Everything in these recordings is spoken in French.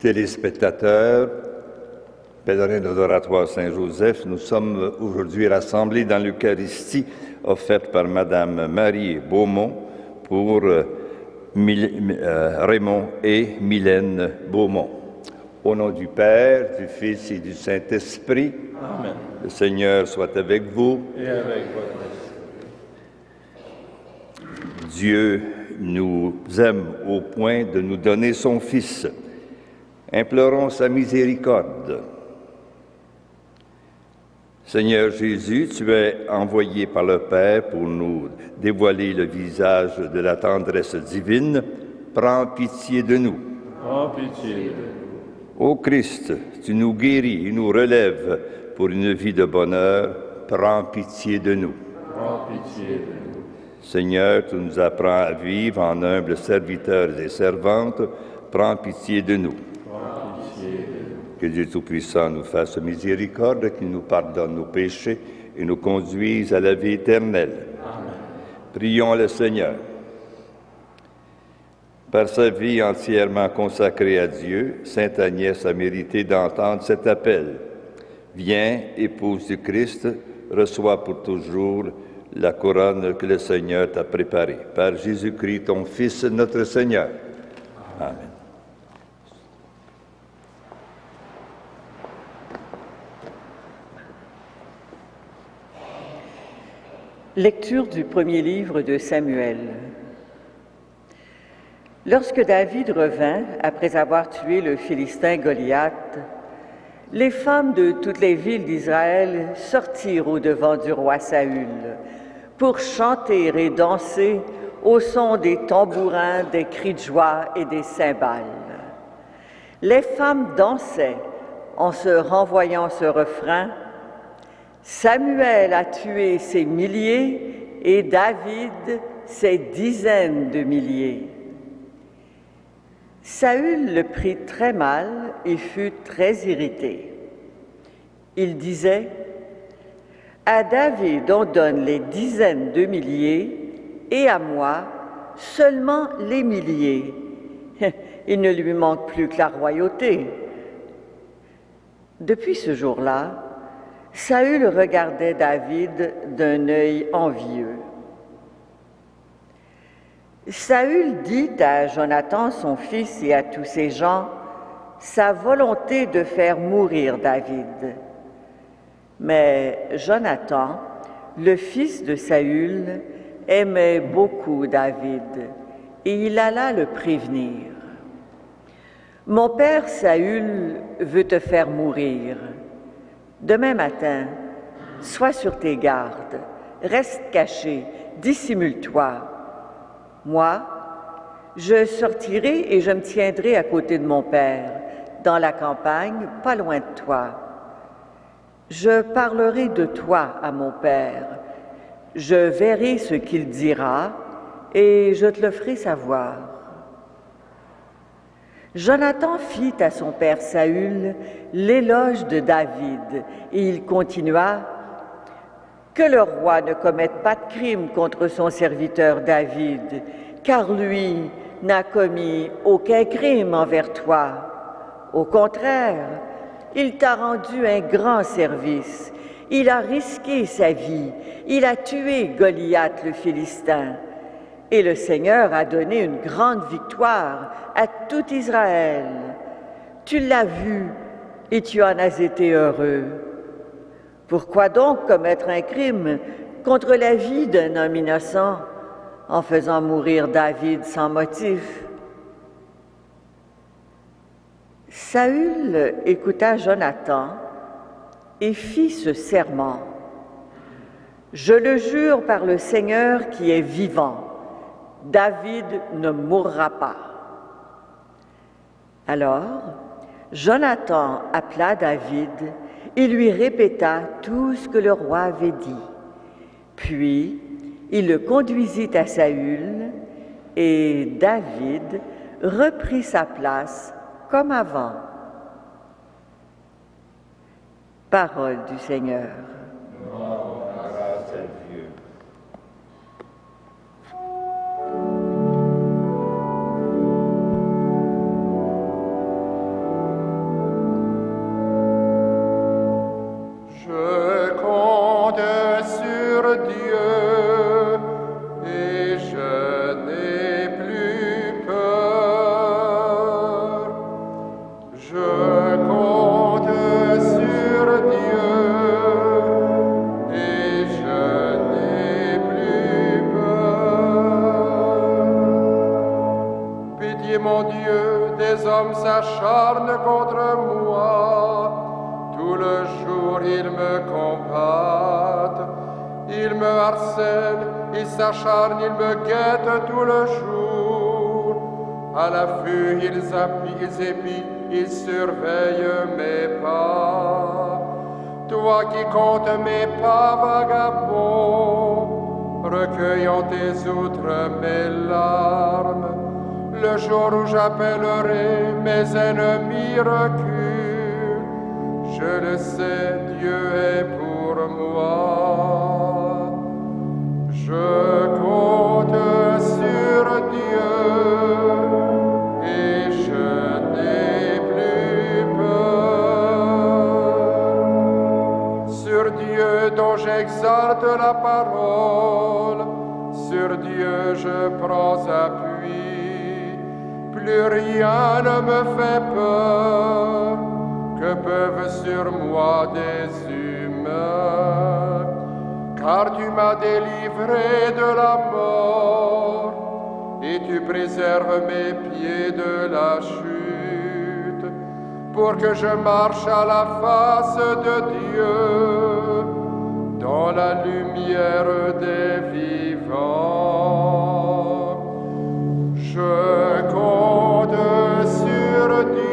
Téléspectateurs, pèlerins de l'Oratoire Saint-Joseph, nous sommes aujourd'hui rassemblés dans l'Eucharistie offerte par Madame Marie Beaumont pour Raymond et Mylène Beaumont. Au nom du Père, du Fils et du Saint-Esprit, Amen. Le Seigneur soit avec vous. Et avec votre esprit. Dieu nous aime au point de nous donner son Fils. Implorons sa miséricorde. Seigneur Jésus, tu es envoyé par le Père pour nous dévoiler le visage de la tendresse divine. Prends pitié de nous. Prends pitié de nous. Ô Christ, tu nous guéris et nous relèves pour une vie de bonheur. Prends pitié de nous. Prends pitié de nous. Seigneur, tu nous apprends à vivre en humbles serviteurs et servantes. Prends pitié de nous. Prends pitié de nous. Que Dieu Tout-Puissant nous fasse miséricorde, qu'il nous pardonne nos péchés et nous conduise à la vie éternelle. Amen. Prions le Seigneur. Par sa vie entièrement consacrée à Dieu, Sainte Agnès a mérité d'entendre cet appel. Viens, épouse du Christ, reçois pour toujours la couronne que le Seigneur t'a préparée. Par Jésus-Christ, ton Fils, notre Seigneur. Amen. Lecture du premier livre de Samuel. Lorsque David revint, après avoir tué le Philistin Goliath, les femmes de toutes les villes d'Israël sortirent au-devant du roi Saül pour chanter et danser au son des tambourins, des cris de joie et des cymbales. Les femmes dansaient en se renvoyant ce refrain: Samuel a tué ses milliers et David ses dizaines de milliers. Saül le prit très mal et fut très irrité. Il disait: à David on donne les dizaines de milliers et à moi seulement les milliers. Il ne lui manque plus que la royauté. Depuis ce jour-là, Saül regardait David d'un œil envieux. Saül dit à Jonathan, son fils, et à tous ses gens, sa volonté de faire mourir David. Mais Jonathan, le fils de Saül, aimait beaucoup David, et il alla le prévenir. « Mon père Saül veut te faire mourir. Demain matin, sois sur tes gardes, reste caché, dissimule-toi. Moi, je sortirai et je me tiendrai à côté de mon père, dans la campagne, pas loin de toi. Je parlerai de toi à mon père. Je verrai ce qu'il dira et je te le ferai savoir. » Jonathan fit à son père Saül l'éloge de David et il continua: « Que le roi ne commette pas de crime contre son serviteur David, car lui n'a commis aucun crime envers toi. Au contraire, il t'a rendu un grand service. Il a risqué sa vie. Il a tué Goliath le Philistin. Et le Seigneur a donné une grande victoire à tout Israël. Tu l'as vu et tu en as été heureux. Pourquoi donc commettre un crime contre la vie d'un homme innocent en faisant mourir David sans motif? » Saül écouta Jonathan et fit ce serment: « Je le jure par le Seigneur qui est vivant, David ne mourra pas. » Alors, Jonathan appela David et lui répéta tout ce que le roi avait dit. Puis, il le conduisit à Saül et David reprit sa place comme avant. Parole du Seigneur. Grâce à Dieu. Oui, mon Dieu, des hommes s'acharnent contre moi. Tout le jour, ils me combattent. Ils me harcèlent, ils s'acharnent, ils me guettent tout le jour. À l'affût, ils épient, ils surveillent mes pas. Toi qui comptes mes pas vagabonds, recueillant tes outres mes larmes, le jour où j'appellerai, mes ennemis reculent. Je le sais, Dieu est pour moi. Je compte sur Dieu et je n'ai plus peur. Sur Dieu dont j'exalte la parole, sur Dieu je prends appui. Plus rien ne me fait peur, que peuvent sur moi des humains. Car tu m'as délivré de la mort, et tu préserves mes pieds de la chute, pour que je marche à la face de Dieu, dans la lumière des vivants. Je compte sur Dieu.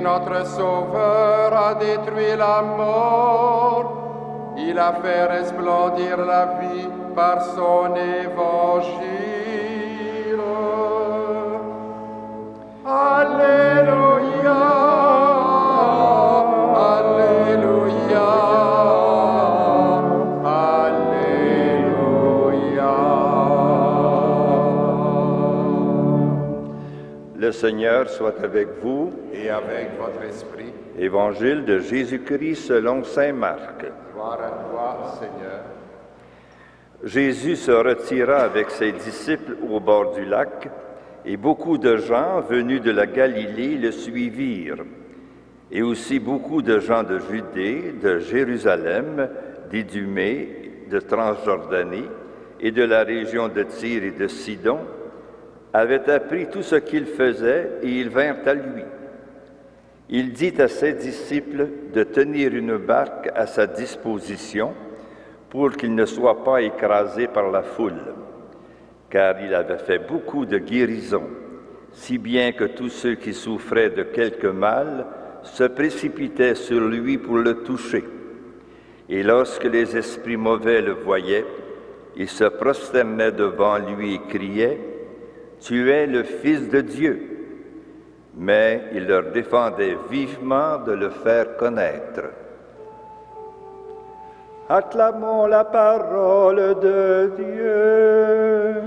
Notre Sauveur a détruit la mort, il a fait resplendir la vie par son évangile. Alléluia, Alléluia, Alléluia. Le Seigneur soit avec vous. Et avec votre esprit. Évangile de Jésus-Christ selon saint Marc. Gloire à toi, Seigneur. Jésus se retira avec ses disciples au bord du lac, et beaucoup de gens venus de la Galilée le suivirent, et aussi beaucoup de gens de Judée, de Jérusalem, d'Idumée, de Transjordanie, et de la région de Tyr et de Sidon, avaient appris tout ce qu'il faisait, et ils vinrent à lui. Il dit à ses disciples de tenir une barque à sa disposition pour qu'il ne soit pas écrasé par la foule, car il avait fait beaucoup de guérisons, si bien que tous ceux qui souffraient de quelque mal se précipitaient sur lui pour le toucher. Et lorsque les esprits mauvais le voyaient, ils se prosternaient devant lui et criaient « Tu es le Fils de Dieu !» Mais il leur défendait vivement de le faire connaître. Acclamons la parole de Dieu.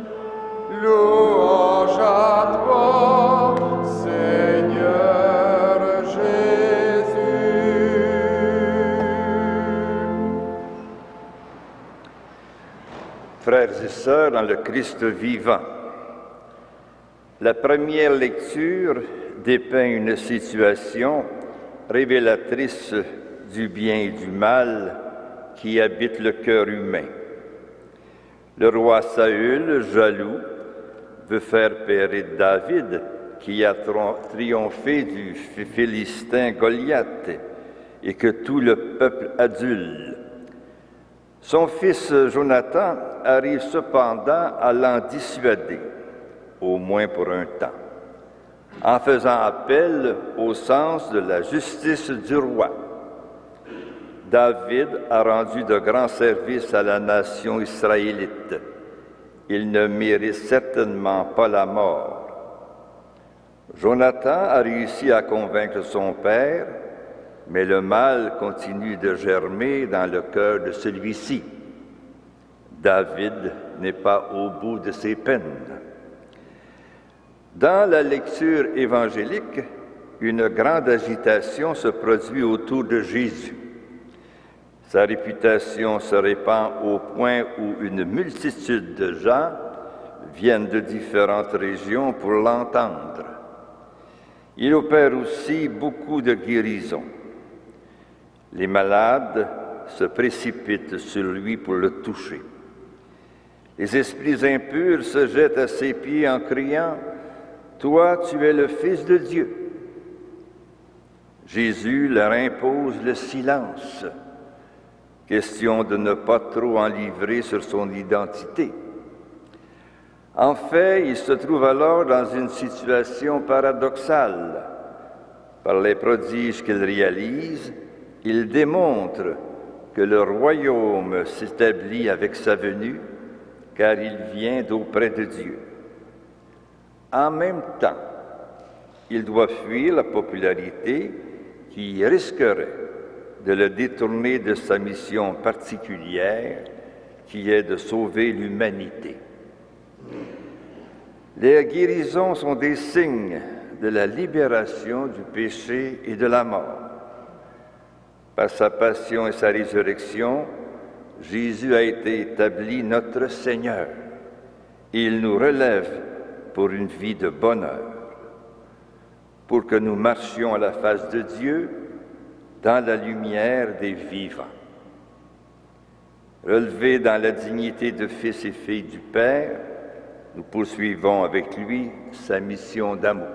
Louange à toi, Seigneur Jésus. Frères et sœurs dans le Christ vivant, la première lecture dépeint une situation révélatrice du bien et du mal qui habite le cœur humain. Le roi Saül, jaloux, veut faire périr David, qui a triomphé du Philistin Goliath, et que tout le peuple adule. Son fils Jonathan arrive cependant à l'en dissuader, au moins pour un temps, en faisant appel au sens de la justice du roi. David a rendu de grands services à la nation israélite. Il ne mérite certainement pas la mort. Jonathan a réussi à convaincre son père, mais le mal continue de germer dans le cœur de celui-ci. David n'est pas au bout de ses peines. Dans la lecture évangélique, une grande agitation se produit autour de Jésus. Sa réputation se répand au point où une multitude de gens viennent de différentes régions pour l'entendre. Il opère aussi beaucoup de guérisons. Les malades se précipitent sur lui pour le toucher. Les esprits impurs se jettent à ses pieds en criant « Toi, tu es le Fils de Dieu ». Jésus leur impose le silence, question de ne pas trop en livrer sur son identité. En fait, il se trouve alors dans une situation paradoxale. Par les prodiges qu'il réalise, il démontre que le royaume s'établit avec sa venue, car il vient d'auprès de Dieu. En même temps, il doit fuir la popularité qui risquerait de le détourner de sa mission particulière, qui est de sauver l'humanité. Les guérisons sont des signes de la libération du péché et de la mort. Par sa passion et sa résurrection, Jésus a été établi notre Seigneur. Il nous relève pour une vie de bonheur, pour que nous marchions à la face de Dieu dans la lumière des vivants. Relevés dans la dignité de fils et filles du Père, nous poursuivons avec lui sa mission d'amour.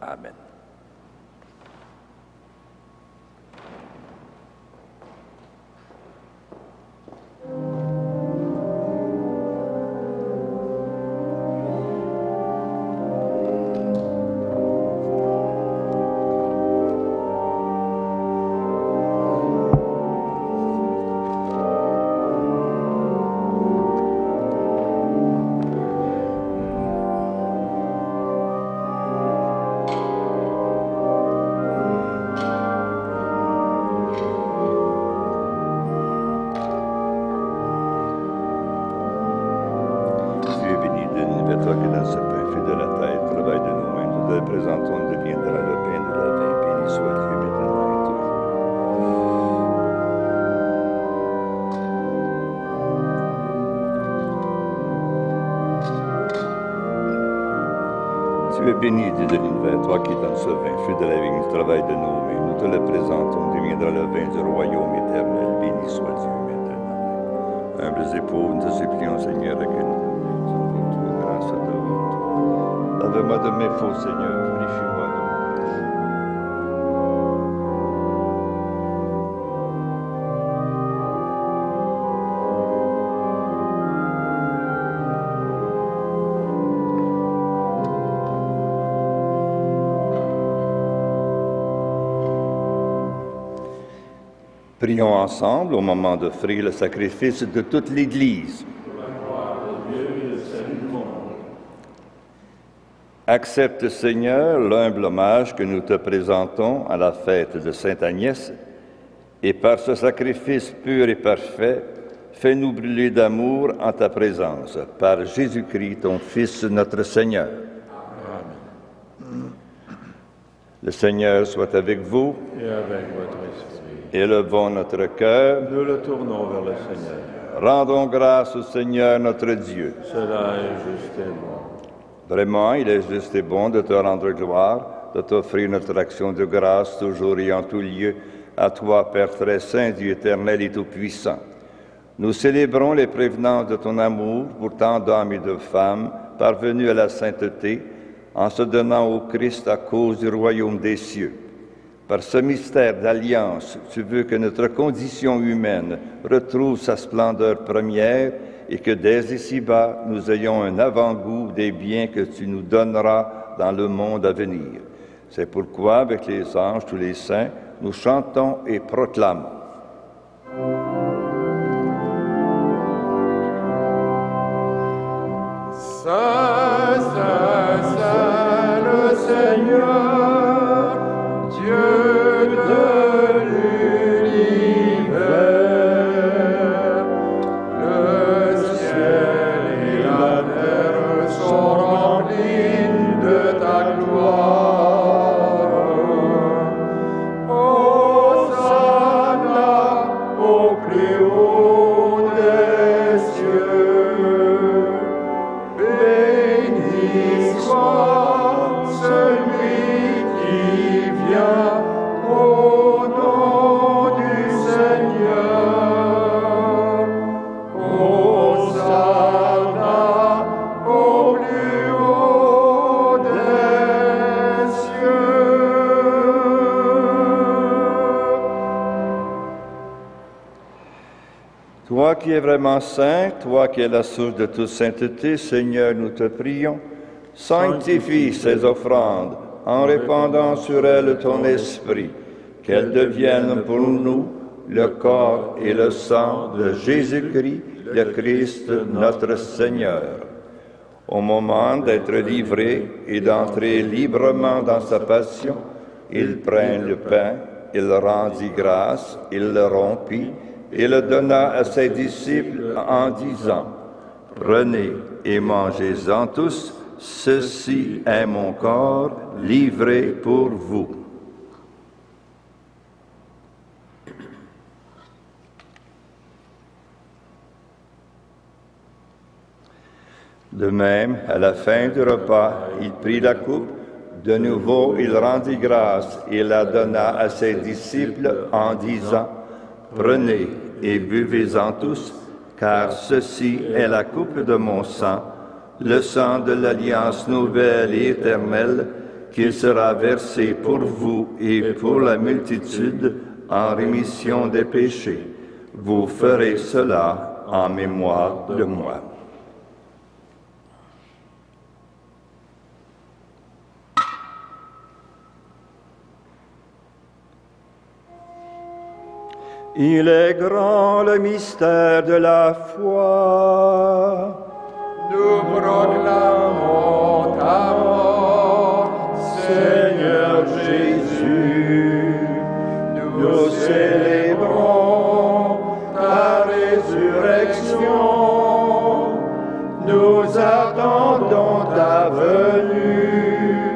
Amen. Tu es béni, Dieu de l'univers, toi qui donnes ce vin, fruit de la vigne, du travail de nos mains. Nous te le présentons, deviendra le vin du royaume éternel. Béni soit Dieu maintenant. Humbles épaules, nous te supplions, Seigneur, que nous sommes toute grâce devant toi. Lave-moi de mes faux, Seigneur, purifie-moi de mon péché. Prions ensemble au moment d'offrir le sacrifice de toute l'Église. Accepte, Seigneur, l'humble hommage que nous te présentons à la fête de Sainte Agnès, et par ce sacrifice pur et parfait, fais-nous brûler d'amour en ta présence, par Jésus-Christ, ton Fils, notre Seigneur. Amen. Le Seigneur soit avec vous. Et avec votre esprit. Élevons notre cœur. Nous le tournons vers le Seigneur. Rendons grâce au Seigneur notre Dieu. Cela est juste et bon. Vraiment, il est juste et bon de te rendre gloire, de t'offrir notre action de grâce toujours et en tout lieu, à toi, Père très saint, Dieu éternel et tout-puissant. Nous célébrons les prévenances de ton amour pour tant d'hommes et de femmes parvenus à la sainteté, en se donnant au Christ à cause du royaume des cieux. Par ce mystère d'alliance, tu veux que notre condition humaine retrouve sa splendeur première et que dès ici-bas, nous ayons un avant-goût des biens que tu nous donneras dans le monde à venir. C'est pourquoi, avec les anges, tous les saints, nous chantons et proclamons. Saint, Saint, Saint, le Seigneur, Dieu de l'univers, le ciel Toi qui es vraiment saint, toi qui es la source de toute sainteté, Seigneur, nous te prions, sanctifie ces offrandes en répandant sur elles ton esprit, qu'elles deviennent pour nous le corps et le sang de Jésus-Christ, le Christ notre Seigneur. Au moment d'être livré et d'entrer librement dans sa passion, il prit le pain, il rendit grâce, il le rompit et le donna à ses disciples en disant, « Prenez et mangez-en tous, ceci est mon corps livré pour vous. » De même, à la fin du repas, il prit la coupe, de nouveau il rendit grâce et la donna à ses disciples en disant, « Prenez et buvez-en tous, car ceci est la coupe de mon sang, le sang de l'alliance nouvelle et éternelle, qui sera versé pour vous et pour la multitude en rémission des péchés. Vous ferez cela en mémoire de moi. » Il est grand le mystère de la foi. Nous proclamons ta mort, Seigneur Jésus. Nous célébrons ta résurrection. Nous attendons ta venue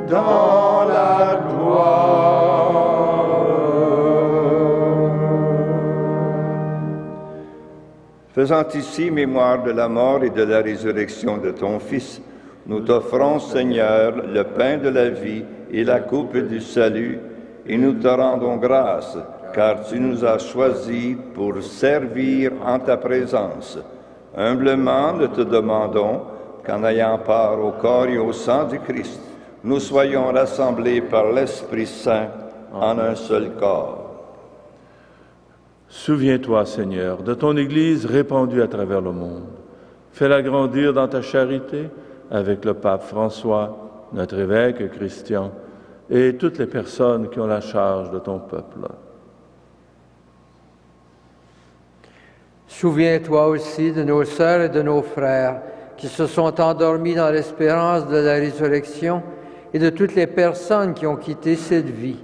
dans la gloire. Faisant ici mémoire de la mort et de la résurrection de ton Fils, nous t'offrons, Seigneur, le pain de la vie et la coupe du salut, et nous te rendons grâce, car tu nous as choisis pour servir en ta présence. Humblement, nous te demandons qu'en ayant part au corps et au sang du Christ, nous soyons rassemblés par l'Esprit Saint en un seul corps. Souviens-toi, Seigneur, de ton Église répandue à travers le monde. Fais-la grandir dans ta charité avec le pape François, notre évêque Christian, et toutes les personnes qui ont la charge de ton peuple. Souviens-toi aussi de nos sœurs et de nos frères qui se sont endormis dans l'espérance de la résurrection et de toutes les personnes qui ont quitté cette vie.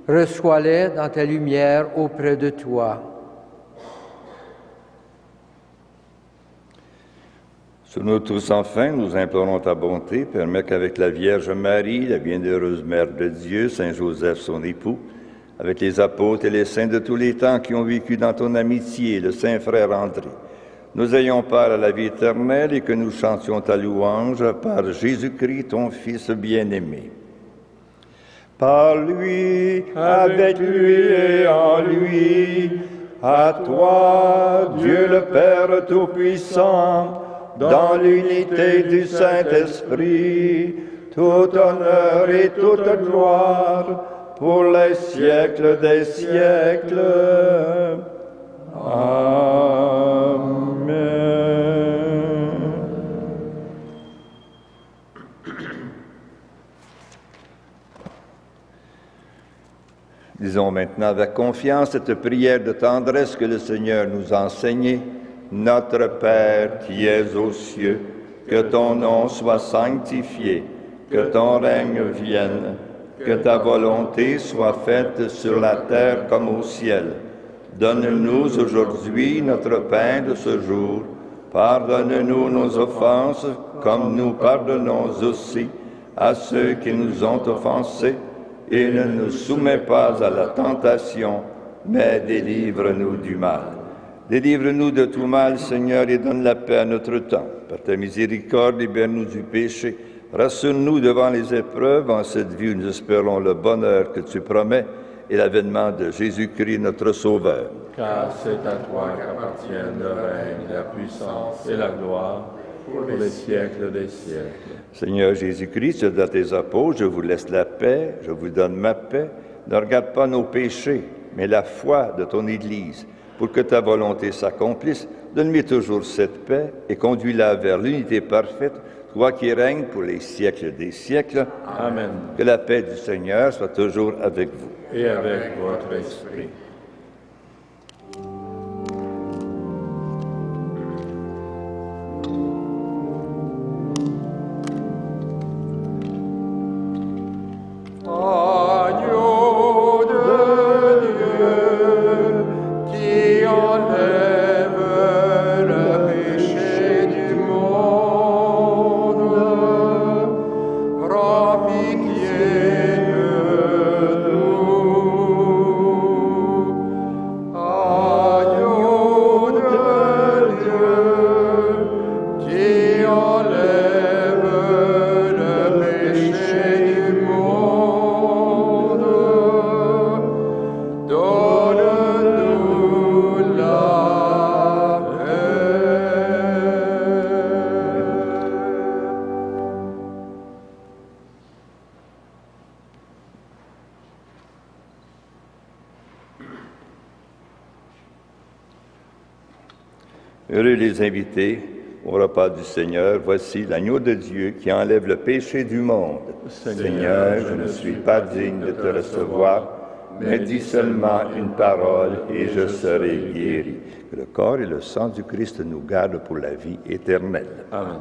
Reçois-les dans ta lumière auprès de toi. Sur nous tous, enfin, nous implorons ta bonté, permets qu'avec la Vierge Marie, la bienheureuse Mère de Dieu, Saint Joseph, son époux, avec les apôtres et les saints de tous les temps qui ont vécu dans ton amitié, le Saint Frère André, nous ayons part à la vie éternelle et que nous chantions ta louange par Jésus-Christ, ton Fils bien-aimé. Par lui, avec lui et en lui, à toi, Dieu le Père Tout-Puissant, dans l'unité du Saint-Esprit, tout honneur et toute gloire, pour les siècles des siècles. Amen. Disons maintenant avec confiance cette prière de tendresse que le Seigneur nous a enseignée. Notre Père qui es aux cieux, que ton nom soit sanctifié, que ton règne vienne, que ta volonté soit faite sur la terre comme au ciel. Donne-nous aujourd'hui notre pain de ce jour. Pardonne-nous nos offenses, comme nous pardonnons aussi à ceux qui nous ont offensés, et ne nous soumets pas à la tentation, mais délivre-nous du mal. Délivre-nous de tout mal, Seigneur, et donne la paix à notre temps. Par ta miséricorde, libère-nous du péché. Rassure-nous devant les épreuves. En cette vie, nous espérons le bonheur que tu promets et l'avènement de Jésus-Christ, notre Sauveur. Car c'est à toi qu'appartiennent le règne, la puissance et la gloire pour les siècles des siècles. Seigneur Jésus-Christ, tu dis à tes apôtres, je vous laisse la paix, je vous donne ma paix. Ne regarde pas nos péchés, mais la foi de ton Église. pour que ta volonté s'accomplisse. Donne-lui toujours cette paix et conduis-la vers l'unité parfaite, toi qui règnes pour les siècles des siècles. Amen. Que la paix du Seigneur soit toujours avec vous. Et avec votre esprit. Agneau de Dieu, qui enlève le péché du monde, prends pitié de nous. Agneau de Dieu, qui enlève le péché du monde, donne-nous la paix. Heureux les invités au repas du Seigneur. Voici l'agneau de Dieu qui enlève le péché du monde. Seigneur, je ne suis pas digne de te recevoir, mais dis seulement une parole et je serai guéri. Que le corps et le sang du Christ nous gardent pour la vie éternelle. Amen.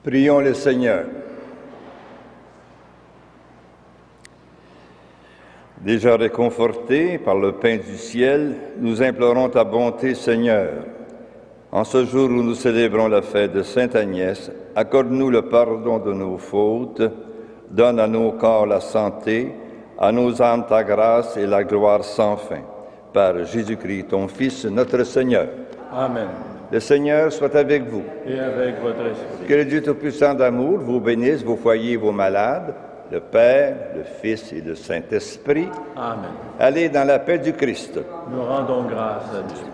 Prions le Seigneur. Déjà réconfortés par le pain du ciel, nous implorons ta bonté, Seigneur. En ce jour où nous célébrons la fête de Sainte Agnès, accorde-nous le pardon de nos fautes, donne à nos corps la santé, à nos âmes ta grâce et la gloire sans fin. Par Jésus-Christ, ton Fils, notre Seigneur. Amen. Le Seigneur soit avec vous. Et avec votre esprit. Que le Dieu Tout-Puissant d'amour vous bénisse, vos foyers et vos malades, le Père, le Fils et le Saint-Esprit. Amen. Allez dans la paix du Christ. Nous rendons grâce à Dieu.